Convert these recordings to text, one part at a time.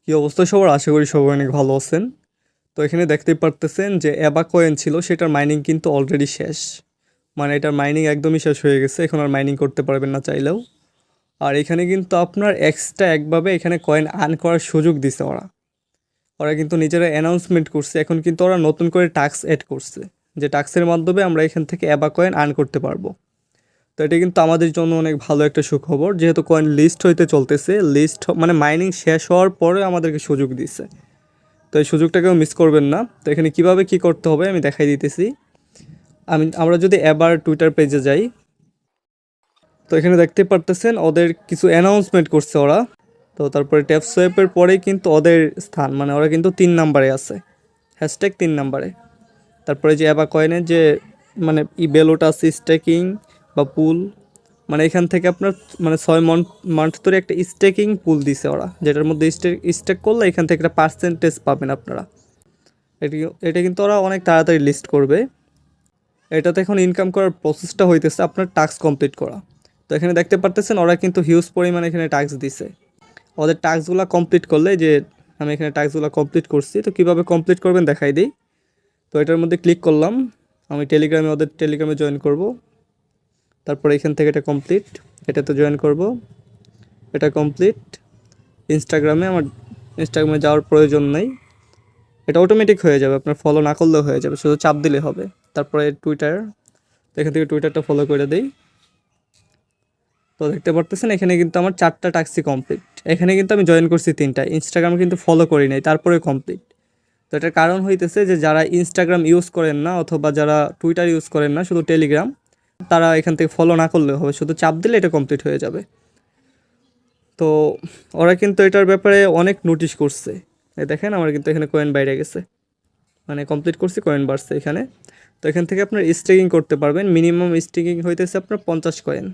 কি অবস্থা সবার? আশা করি সবাই অনেক ভালো আছেন। তো এখানে দেখতেই পারতেছেন যে অ্যাবা কয়েন ছিল সেটার মাইনিং কিন্তু অলরেডি শেষ। মানে এটার মাইনিং একদমই শেষ হয়ে গেছে। এখন আর মাইনিং করতে পারবেন না চাইলেও। আর এখানে কিন্তু আপনার এক্সট্রা একভাবে এখানে কয়েন আর্ন করার সুযোগ দিছে ওরা। ওরা কিন্তু নিজেরা অ্যানাউন্সমেন্ট করছে। এখন কিন্তু ওরা নতুন করে টাস্ক এড করছে। যে টাস্কের মাধ্যমে আমরা এখান থেকে অ্যাবা কয়েন আর্ন করতে পারবো। তো এটা কিন্তু আমাদের জন্য অনেক ভালো একটা সুখবর, যেহেতু কয়েন লিস্ট হইতে চলতেছে। লিস্ট মানে মাইনিং শেষ হওয়ার পরে আমাদেরকে সুযোগ দিছে। তো এই সুযোগটাকেও মিস করবেন না। তো এখানে কিভাবে কি করতে হবে আমি দেখাই দিতেছি। আমরা যদি এবার টুইটার পেজে যাই, তো এখানে দেখতে পারতেছেন ওদের কিছু অ্যানাউন্সমেন্ট করছে ওরা। তো তারপরে ট্যাপ সোয়াইপের পরেই কিন্তু ওদের স্থান, মানে ওরা কিন্তু 3 নাম্বারে আছে, হ্যাশট্যাগ 3 নাম্বারে। তারপরে যে অ্যাবা কয়েনের যে মানে বেলোটা আছে স্টেকিং বা পুল, মানে এখান থেকে আপনার মানে 6 মান্থ ধরে একটা স্টেকিং পুল দিছে ওরা, যেটার মধ্যে স্টেক করলে এখান থেকে একটা পার্সেন্টেজ পাবেন আপনারা। এটি এটা কিন্তু ওরা অনেক তাড়াতাড়ি লিস্ট করবে। এটাতে এখন ইনকাম করার প্রসেসটা হইতেছে আপনার টাস্ক কমপ্লিট করা। তো এখানে দেখতে পারতেছেন ওরা কিন্তু হিউজ পরিমাণে এখানে টাস্ক দিছে। ওদের টাস্কগুলো কমপ্লিট করলে, যে আমি এখানে টাস্কগুলো কমপ্লিট করছি, তো কীভাবে কমপ্লিট করবেন দেখাই দিই। তো এটার মধ্যে ক্লিক করলাম। আমি ওদের টেলিগ্রামে জয়েন করব। তারপরে এখান থেকে এটা কমপ্লিট, এটাতে জয়েন করব, এটা কমপ্লিট। আমার ইনস্টাগ্রামে যাওয়ার প্রয়োজন নেই, এটা অটোমেটিক হয়ে যাবে, আপনার ফলো না করলেও হয়ে যাবে, শুধু চাপ দিলে হবে। তারপরে টুইটার, এখান থেকে টুইটারটা ফলো করে দেই। তো দেখতে পারতেছেন এখানে কিন্তু আমার 4টা টাস্কই কমপ্লিট। এখানে কিন্তু আমি জয়েন করছি 3টা, ইনস্টাগ্রাম কিন্তু ফলো করি নাই, তারপরে কমপ্লিট। তো এটার কারণ হইতেছে যে যারা ইনস্টাগ্রাম ইউজ করেন না অথবা যারা টুইটার ইউজ করেন না, শুধু টেলিগ্রাম, তারা এখান থেকে ফলো না করলেও হবে, শুধু চাপ দিলে এটা কমপ্লিট হয়ে যাবে। তো ওরা কিন্তু এটার ব্যাপারে অনেক নোটিশ করছে। এই দেখেন আমার কিন্তু এখানে কয়েন বাইরে গেছে, মানে কমপ্লিট করছি, কয়েন বাড়ছে এখানে। তো এখান থেকে আপনার স্টেকিং করতে পারবেন। মিনিমাম স্টেকিং হইতেছে আপনার 50 কয়েন,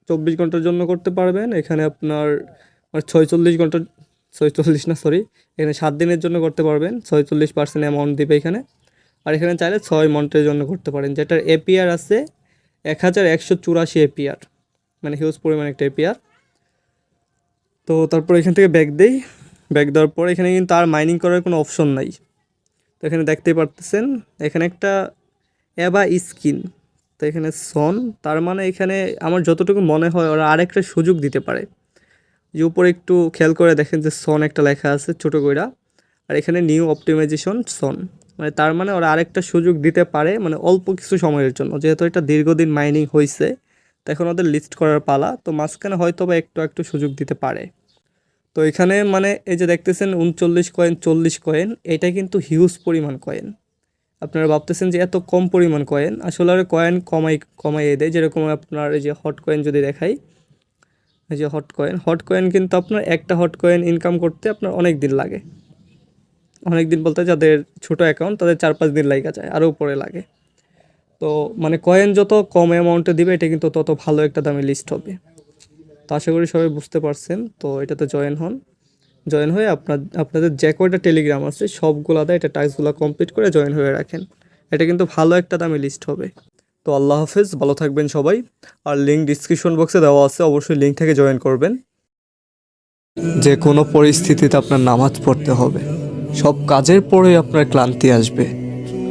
24 ঘন্টার জন্য করতে পারবেন। এখানে আপনার 46 ঘন্টা, 46 না সরি, এখানে 7 দিনের জন্য করতে পারবেন। 46% অ্যামাউন্ট দিবে এখানে। আর এখানে চাইলে 6 মান্থের জন্য করতে পারেন, যেটার এপিআর আছে 1184 এপিআর, মানে হিউজ পরিমাণ একটা এপিআর। তো তারপর এখান থেকে ব্যাক দেওয়ার পর এখানে কিন্তু আর মাইনিং করার কোনো অপশন নাই। তো এখানে দেখতেই পারতেছেন এখানে একটা অ্যাবা স্কিন, তো এখানে সন, তার মানে এখানে আমার যতটুকু মনে হয় ওরা আরেকটা সুযোগ দিতে পারে। যে উপরে একটু খেয়াল করে দেখেন যে সন একটা লেখা আছে ছোটো কইরা, আর এখানে নিউ অপটিমাইজেশন সন, মানে তার মানে ওরা আরেকটা সুযোগ দিতে পারে, মানে অল্প কিছু সময়ের জন্য, যেহেতু এটা দীর্ঘদিন মাইনিং হয়েছে। তো এখন ওদের লিস্ট করার পালা, তো মাঝখানে হয়তো বা একটু সুযোগ দিতে পারে। তো এখানে মানে এই যে দেখতেছেন 39 কয়েন, 40 কয়েন, এটা কিন্তু হিউজ পরিমাণ কয়েন। আপনারা ভাবতেছেন যে এত কম পরিমাণ কয়েন, আসলে আর কয়েন কমাইয়ে দেয়। যেরকম আপনার এই যে হট কয়েন যদি দেখাই, এই যে হট কয়েন কিন্তু আপনার একটা হট কয়েন ইনকাম করতে আপনার অনেক দিন লাগে। অনেক দিন বলতে যাদের ছোট অ্যাকাউন্ট তাদের 4-5 দিন লাগা যায়, আরও উপরে লাগে। তো মানে কয়েন যত কম অ্যামাউন্টে দিবে এটা কিন্তু তত ভালো একটা দামে লিস্ট হবে। তো আশা করি সবাই বুঝতে পারছেন। তো এটাতে জয়েন হয়ে আপনাদের যে কয়টা টেলিগ্রাম আছে সবগুলাতে এটা টাস্কগুলো কমপ্লিট করে জয়েন হয়ে রাখেন। এটা কিন্তু ভালো একটা দামে লিস্ট হবে। তো আল্লাহ হাফেজ, ভালো থাকবেন সবাই। আর লিঙ্ক ডিসক্রিপশন বক্সে দেওয়া আছে, অবশ্যই লিঙ্ক থেকে জয়েন করবেন। যে কোনো পরিস্থিতিতে আপনার নামাজ পড়তে হবে। সব কাজের পরেই আপনার ক্লান্তি আসবে,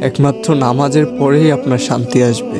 একমাত্র নামাজের পরেই আপনার শান্তি আসবে।